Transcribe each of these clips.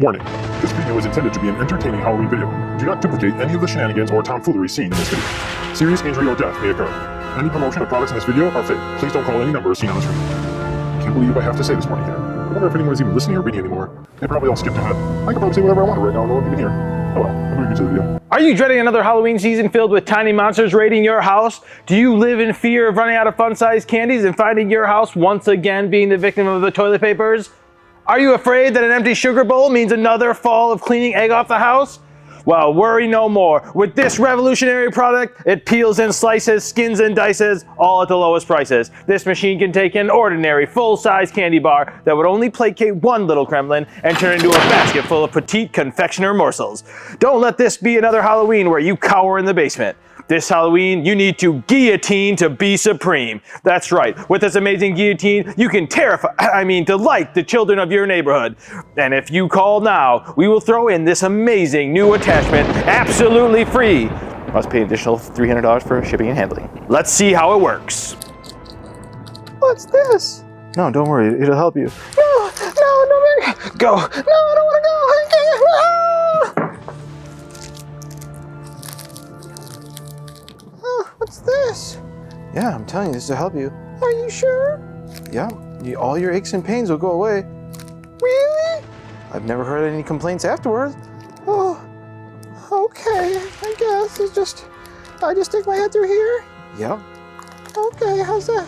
Warning, this video is intended to be an entertaining Halloween video. Do not duplicate any of the shenanigans or tomfoolery seen in this video. Serious injury or death may occur. Any promotion of products in this video are fake. Please don't call any numbers seen on the screen. Can't believe I have to say this warning here. I wonder if anyone is even listening or reading anymore. They probably all skipped ahead. I can probably say whatever I want right now, no one can even hear. Oh well, I'm gonna get to the video. Are you dreading another Halloween season filled with tiny monsters raiding your house? Do you live in fear of running out of fun-sized candies and finding your house once again being the victim of the toilet papers? Are you afraid that an empty sugar bowl means another fall of cleaning egg off the house? Well, worry no more. With this revolutionary product, it peels and slices, skins and dices, all at the lowest prices. This machine can take an ordinary full-size candy bar that would only placate one little Kremlin and turn into a basket full of petite confectioner morsels. Don't let this be another Halloween where you cower in the basement. This Halloween, you need to guillotine to be supreme. That's right, with this amazing guillotine, you can delight the children of your neighborhood. And if you call now, we will throw in this amazing new attachment absolutely free. Must pay an additional $300 for shipping and handling. Let's see how it works. What's this? No, don't worry, it'll help you. No, go. No, I don't want to go. I can't. Ah! What's this? Yeah, I'm telling you, this will help you. Are you sure? Yeah, all your aches and pains will go away. Really? I've never heard any complaints afterwards. Oh, okay, I guess. I just stick my head through here? Yep. Okay, how's that?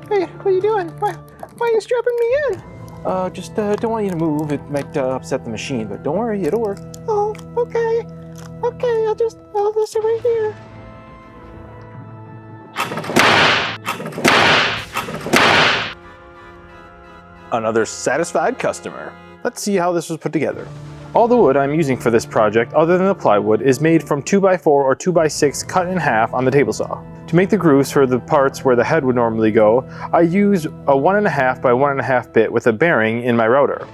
Hey, what are you doing? Why are you strapping me in? Just don't want you to move. It might upset the machine, but don't worry, it'll work. Oh, okay. Okay, I'll just sit right here. Another satisfied customer. Let's see how this was put together. All the wood I'm using for this project, other than the plywood, is made from 2x4 or 2x6 cut in half on the table saw. To make the grooves for the parts where the head would normally go, I use a 1.5 by 1.5 bit with a bearing in my router.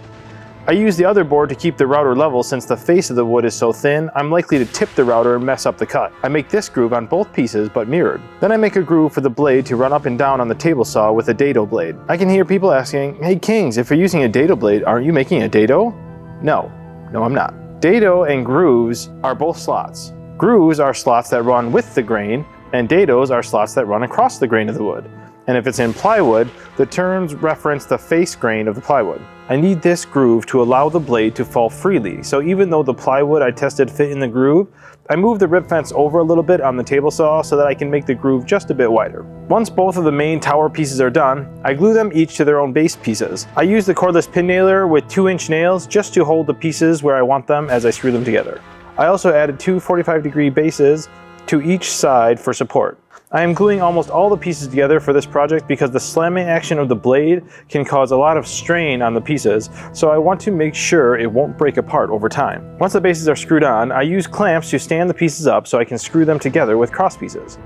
I use the other board to keep the router level. Since the face of the wood is so thin, I'm likely to tip the router and mess up the cut. I make this groove on both pieces but mirrored. Then I make a groove for the blade to run up and down on the table saw with a dado blade. I can hear people asking, "Hey Kings, if you're using a dado blade, aren't you making a dado?" No, I'm not. Dado and grooves are both slots. Grooves are slots that run with the grain, and dados are slots that run across the grain of the wood. And if it's in plywood, the terms reference the face grain of the plywood. I need this groove to allow the blade to fall freely, so even though the plywood I tested fit in the groove, I moved the rib fence over a little bit on the table saw so that I can make the groove just a bit wider. Once both of the main tower pieces are done, I glue them each to their own base pieces. I use the cordless pin nailer with 2-inch nails just to hold the pieces where I want them as I screw them together. I also added 2 45-degree bases to each side for support. I am gluing almost all the pieces together for this project because the slamming action of the blade can cause a lot of strain on the pieces, so I want to make sure it won't break apart over time. Once the bases are screwed on, I use clamps to stand the pieces up so I can screw them together with cross pieces.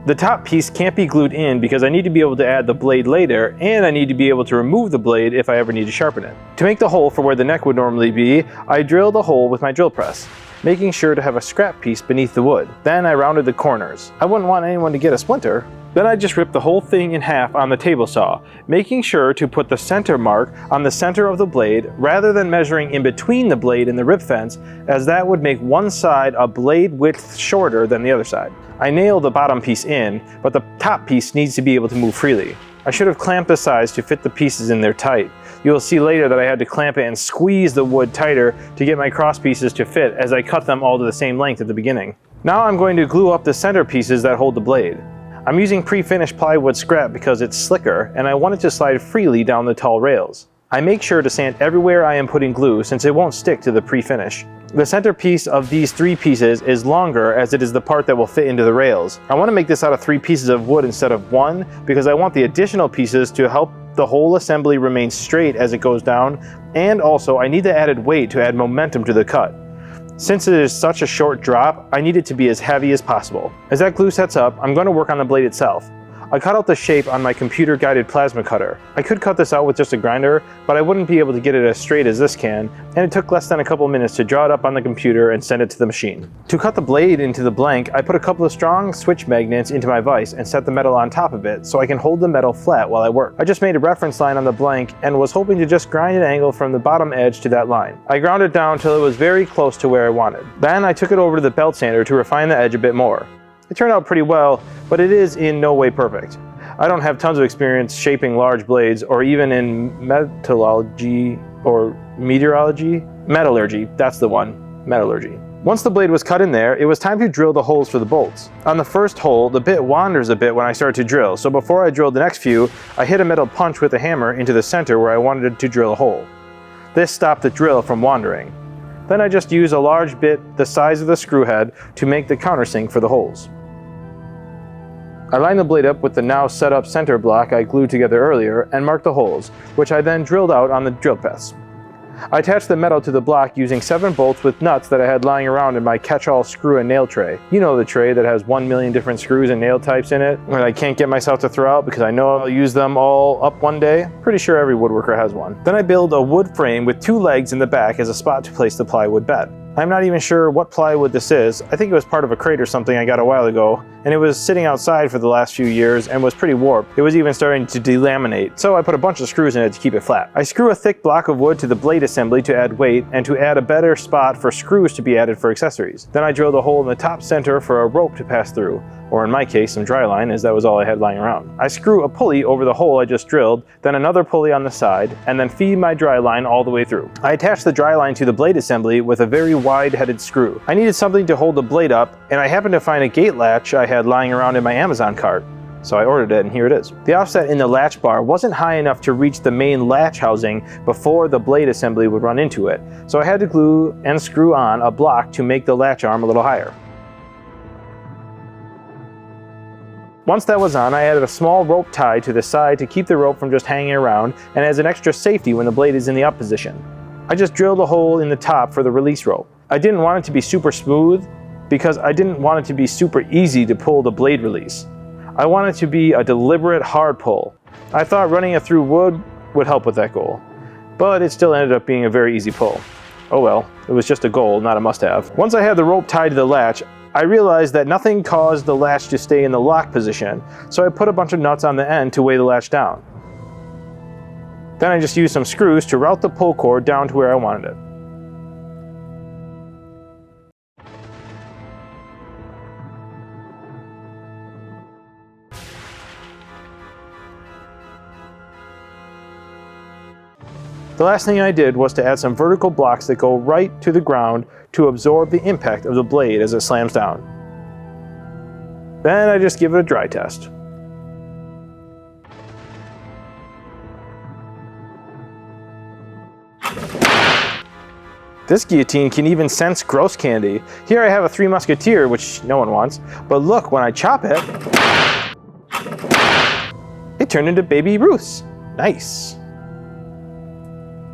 The top piece can't be glued in because I need to be able to add the blade later, and I need to be able to remove the blade if I ever need to sharpen it. To make the hole for where the neck would normally be, I drilled a hole with my drill press, making sure to have a scrap piece beneath the wood. Then I rounded the corners. I wouldn't want anyone to get a splinter. Then I just ripped the whole thing in half on the table saw, making sure to put the center mark on the center of the blade rather than measuring in between the blade and the rib fence, as that would make one side a blade width shorter than the other side. I nailed the bottom piece in, but the top piece needs to be able to move freely. I should have clamped the sides to fit the pieces in there tight. You will see later that I had to clamp it and squeeze the wood tighter to get my cross pieces to fit as I cut them all to the same length at the beginning. Now I'm going to glue up the center pieces that hold the blade. I'm using pre-finished plywood scrap because it's slicker and I want it to slide freely down the tall rails. I make sure to sand everywhere I am putting glue since it won't stick to the pre-finish. The center piece of these 3 pieces is longer as it is the part that will fit into the rails. I want to make this out of 3 pieces of wood instead of 1 because I want the additional pieces to help the whole assembly remain straight as it goes down, and also I need the added weight to add momentum to the cut. Since it is such a short drop, I need it to be as heavy as possible. As that glue sets up, I'm going to work on the blade itself. I cut out the shape on my computer-guided plasma cutter. I could cut this out with just a grinder, but I wouldn't be able to get it as straight as this can, and it took less than a couple minutes to draw it up on the computer and send it to the machine. To cut the blade into the blank, I put a couple of strong switch magnets into my vise and set the metal on top of it so I can hold the metal flat while I work. I just made a reference line on the blank and was hoping to just grind an angle from the bottom edge to that line. I ground it down till it was very close to where I wanted. Then I took it over to the belt sander to refine the edge a bit more. It turned out pretty well, but it is in no way perfect. I don't have tons of experience shaping large blades or even in metallurgy or metallurgy, that's the one, metallurgy. Once the blade was cut in there, it was time to drill the holes for the bolts. On the first hole, the bit wanders a bit when I start to drill, so before I drilled the next few, I hit a metal punch with a hammer into the center where I wanted to drill a hole. This stopped the drill from wandering. Then I just used a large bit the size of the screw head to make the countersink for the holes. I lined the blade up with the now set up center block I glued together earlier and marked the holes, which I then drilled out on the drill press. I attached the metal to the block using 7 bolts with nuts that I had lying around in my catch-all screw and nail tray. You know, the tray that has 1 million different screws and nail types in it, that I can't get myself to throw out because I know I'll use them all up one day. Pretty sure every woodworker has one. Then I built a wood frame with 2 legs in the back as a spot to place the plywood bed. I'm not even sure what plywood this is. I think it was part of a crate or something I got a while ago, and it was sitting outside for the last few years and was pretty warped. It was even starting to delaminate, so I put a bunch of screws in it to keep it flat. I screw a thick block of wood to the blade assembly to add weight and to add a better spot for screws to be added for accessories. Then I drilled a hole in the top center for a rope to pass through, or in my case, some dry line, as that was all I had lying around. I screw a pulley over the hole I just drilled, then another pulley on the side, and then feed my dry line all the way through. I attached the dry line to the blade assembly with a very wide-headed screw. I needed something to hold the blade up, and I happened to find a gate latch I had lying around in my Amazon cart. So I ordered it, and here it is. The offset in the latch bar wasn't high enough to reach the main latch housing before the blade assembly would run into it, so I had to glue and screw on a block to make the latch arm a little higher. Once that was on, I added a small rope tie to the side to keep the rope from just hanging around and as an extra safety when the blade is in the up position. I just drilled a hole in the top for the release rope. I didn't want it to be super smooth because I didn't want it to be super easy to pull the blade release. I wanted it to be a deliberate hard pull. I thought running it through wood would help with that goal, but it still ended up being a very easy pull. Oh well, it was just a goal, not a must-have. Once I had the rope tied to the latch, I realized that nothing caused the latch to stay in the lock position, so I put a bunch of nuts on the end to weigh the latch down. Then I just used some screws to route the pull cord down to where I wanted it. The last thing I did was to add some vertical blocks that go right to the ground to absorb the impact of the blade as it slams down. Then I just give it a dry test. This guillotine can even sense gross candy. Here I have a Three Musketeer, which no one wants, but look, when I chop it, it turned into Baby Ruths. Nice.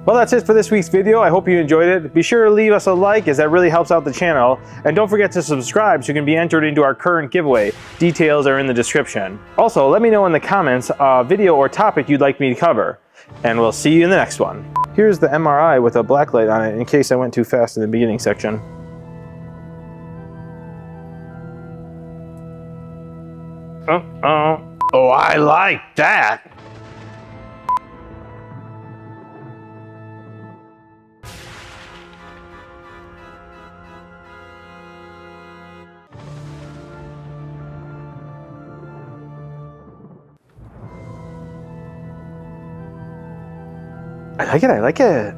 Well, that's it for this week's video. I hope you enjoyed it. Be sure to leave us a like as that really helps out the channel. And don't forget to subscribe so you can be entered into our current giveaway. Details are in the description. Also, let me know in the comments a video or topic you'd like me to cover. And we'll see you in the next one. Here's the MRI with a black light on it in case I went too fast in the beginning section. Oh, I like that. I like it, I like it.